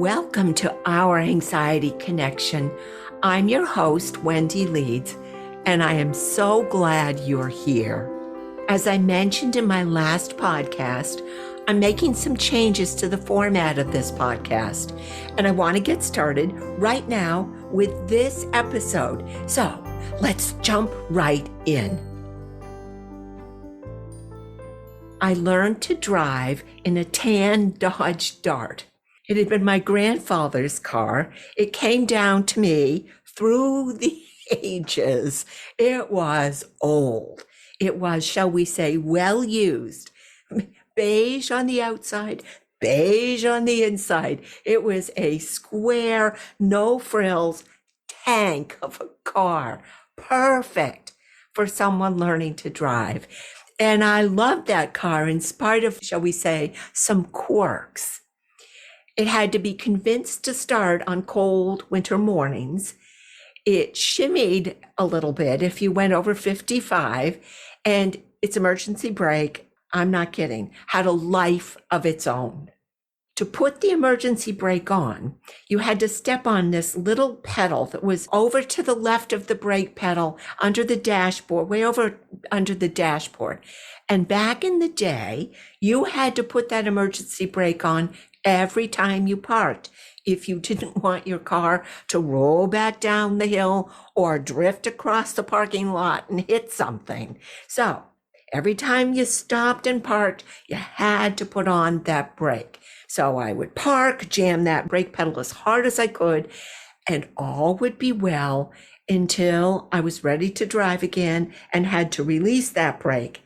Welcome to Our Anxiety Connection. I'm your host, Wendy Leeds, and I am so glad you're here. As I mentioned in my last podcast, I'm making some changes to the format of this podcast, and I want to get started right now with this episode. So let's jump right in. I learned to drive in a tan Dodge Dart. It had been my grandfather's car. It came down to me through the ages. It was old. It was, shall we say, well used. Beige on the outside, beige on the inside. It was a square, no frills tank of a car. Perfect for someone learning to drive. And I loved that car in spite of, shall we say, some quirks. It had to be convinced to start on cold winter mornings. It shimmied a little bit if you went over 55, and its emergency brake, I'm not kidding, had a life of its own. To put the emergency brake on, you had to step on this little pedal that was over to the left of the brake pedal under the dashboard, way over under the dashboard. And back in the day, you had to put that emergency brake on every time you parked if you didn't want your car to roll back down the hill or drift across the parking lot and hit something. So every time you stopped and parked, you had to put on that brake. So I would park, jam that brake pedal as hard as I could, and all would be well until I was ready to drive again and had to release that brake.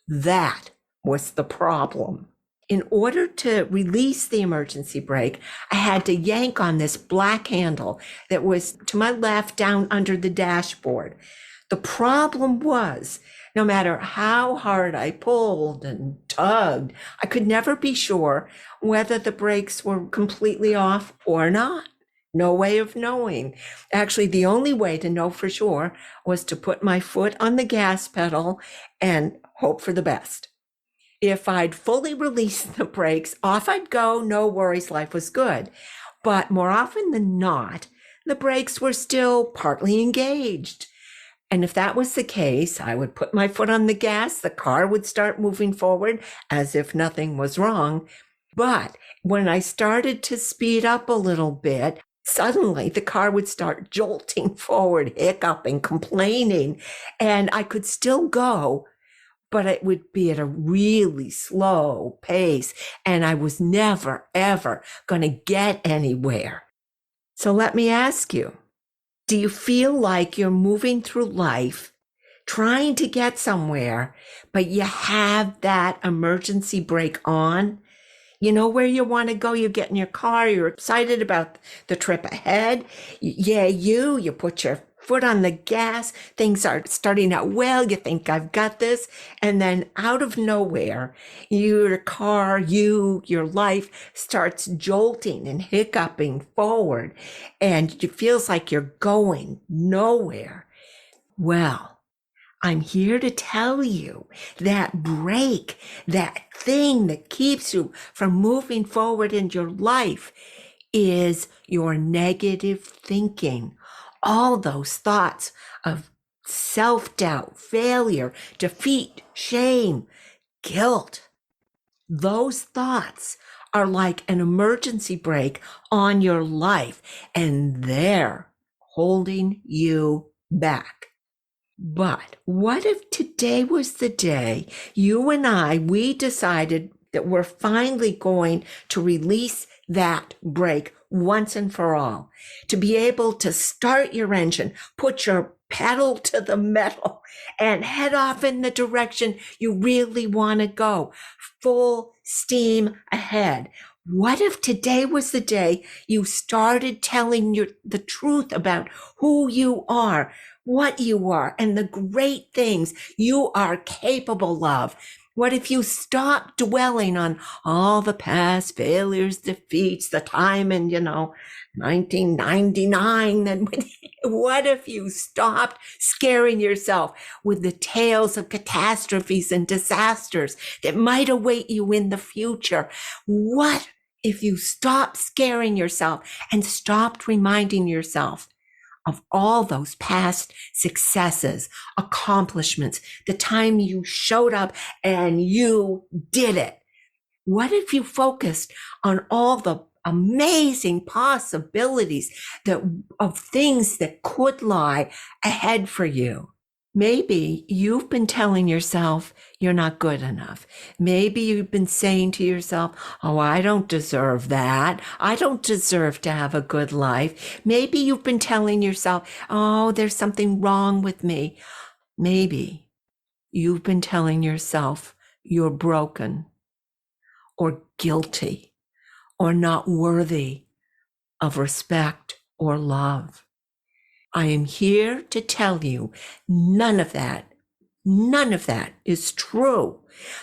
That was the problem. In order to release the emergency brake, I had to yank on this black handle that was to my left down under the dashboard. The problem was, no matter how hard I pulled and tugged, I could never be sure whether the brakes were completely off or not. No way of knowing. Actually, the only way to know for sure was to put my foot on the gas pedal and hope for the best. If I'd fully released the brakes, off I'd go, no worries, life was good. But more often than not, the brakes were still partly engaged. And if that was the case, I would put my foot on the gas, the car would start moving forward as if nothing was wrong. But when I started to speed up a little bit, suddenly the car would start jolting forward, hiccuping, complaining, and I could still go, but it would be at a really slow pace, and I was never, ever going to get anywhere. So let me ask you, do you feel like you're moving through life, trying to get somewhere, but you have that emergency brake on? You know where you want to go, you get in your car, you're excited about the trip ahead. You put your foot on the gas, things are starting out well, you think I've got this, and then out of nowhere, your car, your life starts jolting and hiccuping forward, and it feels like you're going nowhere. Well, I'm here to tell you that brake, that thing that keeps you from moving forward in your life, is your negative thinking. All those thoughts of self-doubt, failure, defeat, shame, guilt. Those thoughts are like an emergency brake on your life, and they're holding you back. But what if today was the day you and we decided that we're finally going to release that brake once and for all, to be able to start your engine, put your pedal to the metal, and head off in the direction you really want to go, full steam ahead? What if today was the day you started telling the truth about who you are, what you are, and the great things you are capable of? What if you stop dwelling on all the past failures, defeats, the time in, 1999? And what if you stopped scaring yourself with the tales of catastrophes and disasters that might await you in the future? What if you stop scaring yourself and stopped reminding yourself of all those past successes, accomplishments, the time you showed up and you did it. What if you focused on all the amazing possibilities of things that could lie ahead for you? Maybe you've been telling yourself you're not good enough. Maybe you've been saying to yourself, oh, I don't deserve that. I don't deserve to have a good life. Maybe you've been telling yourself, oh, there's something wrong with me. Maybe you've been telling yourself you're broken or guilty or not worthy of respect or love. I am here to tell you none of that is true.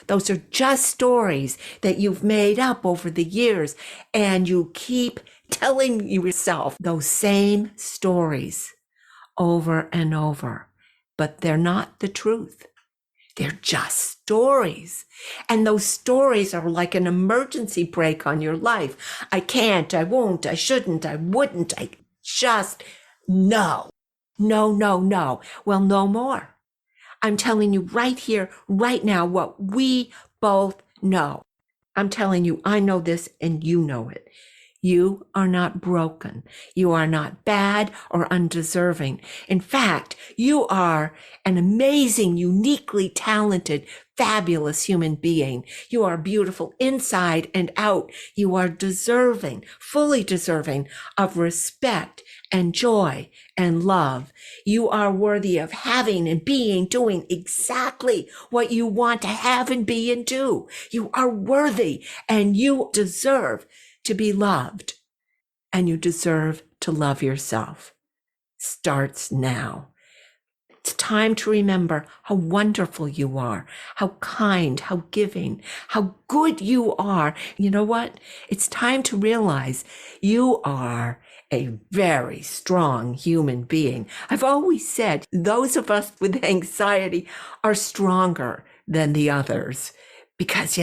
Those are just stories that you've made up over the years, and you keep telling yourself those same stories over and over, but they're not the truth. They're just stories. And those stories are like an emergency brake on your life. I can't, I won't, I shouldn't, I wouldn't, I just, no. Well, no more. I'm telling you right here, right now, what we both know. I'm telling you, I know this and you know it. You are not broken. You are not bad or undeserving. In fact, you are an amazing, uniquely talented, fabulous human being. You are beautiful inside and out. You are deserving, fully deserving of respect and joy and love. You are worthy of having and being, doing exactly what you want to have and be and do. You are worthy and you deserve to be loved, and you deserve to love yourself. Starts now. It's time to remember how wonderful you are, how kind, how giving, how good you are. You know what? It's time to realize you are a very strong human being. I've always said those of us with anxiety are stronger than the others because,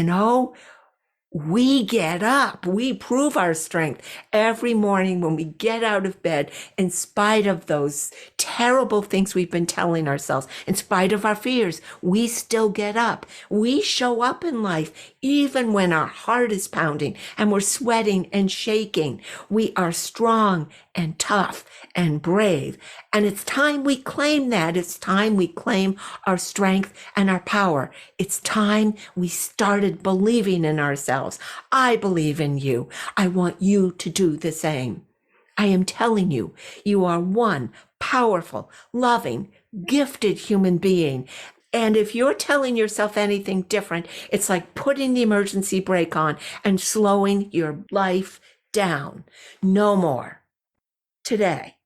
we get up. We prove our strength every morning when we get out of bed, in spite of those terrible things we've been telling ourselves, in spite of our fears. We still get up. We show up in life even when our heart is pounding and we're sweating and shaking. We are strong and tough and brave. And it's time we claim that. It's time we claim our strength and our power. It's time we started believing in ourselves. I believe in you. I want you to do the same. I am telling you, you are one powerful, loving, gifted human being. And if you're telling yourself anything different, it's like putting the emergency brake on and slowing your life down. No more. Today,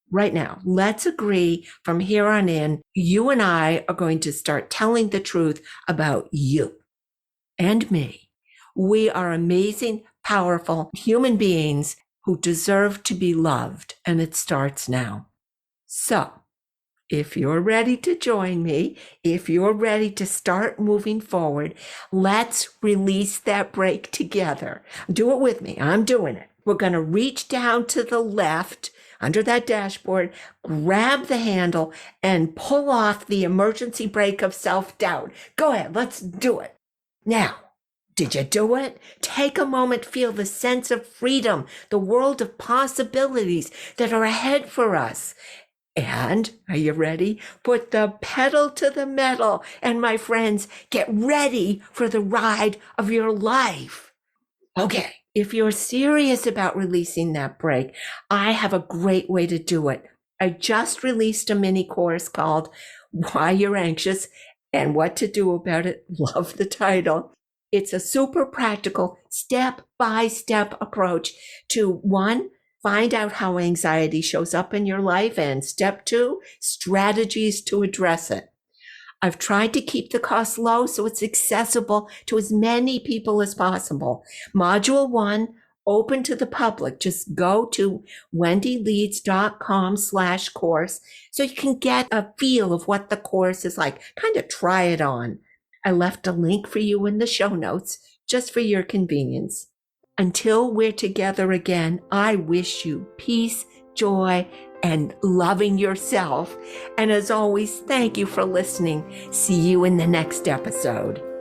right now, let's agree from here on in, you and I are going to start telling the truth about you and me. We are amazing, powerful human beings who deserve to be loved, and it starts now. So, if you're ready to join me, if you're ready to start moving forward, let's release that brake together. Do it with me. I'm doing it. We're going to reach down to the left under that dashboard, grab the handle, and pull off the emergency brake of self-doubt. Go ahead. Let's do it. Now, did you do it? Take a moment, feel the sense of freedom, the world of possibilities that are ahead for us. And, are you ready? Put the pedal to the metal. And my friends, get ready for the ride of your life. Okay, if you're serious about releasing that brake, I have a great way to do it. I just released a mini course called Why You're Anxious and What to Do About It. Love the title. It's a super practical step-by-step approach to, one, find out how anxiety shows up in your life, and step two, strategies to address it. I've tried to keep the cost low so it's accessible to as many people as possible. Module 1, open to the public. Just go to wendyleeds.com/course so you can get a feel of what the course is like. Kind of try it on. I left a link for you in the show notes just for your convenience. Until we're together again, I wish you peace, joy, and loving yourself. And as always, thank you for listening. See you in the next episode.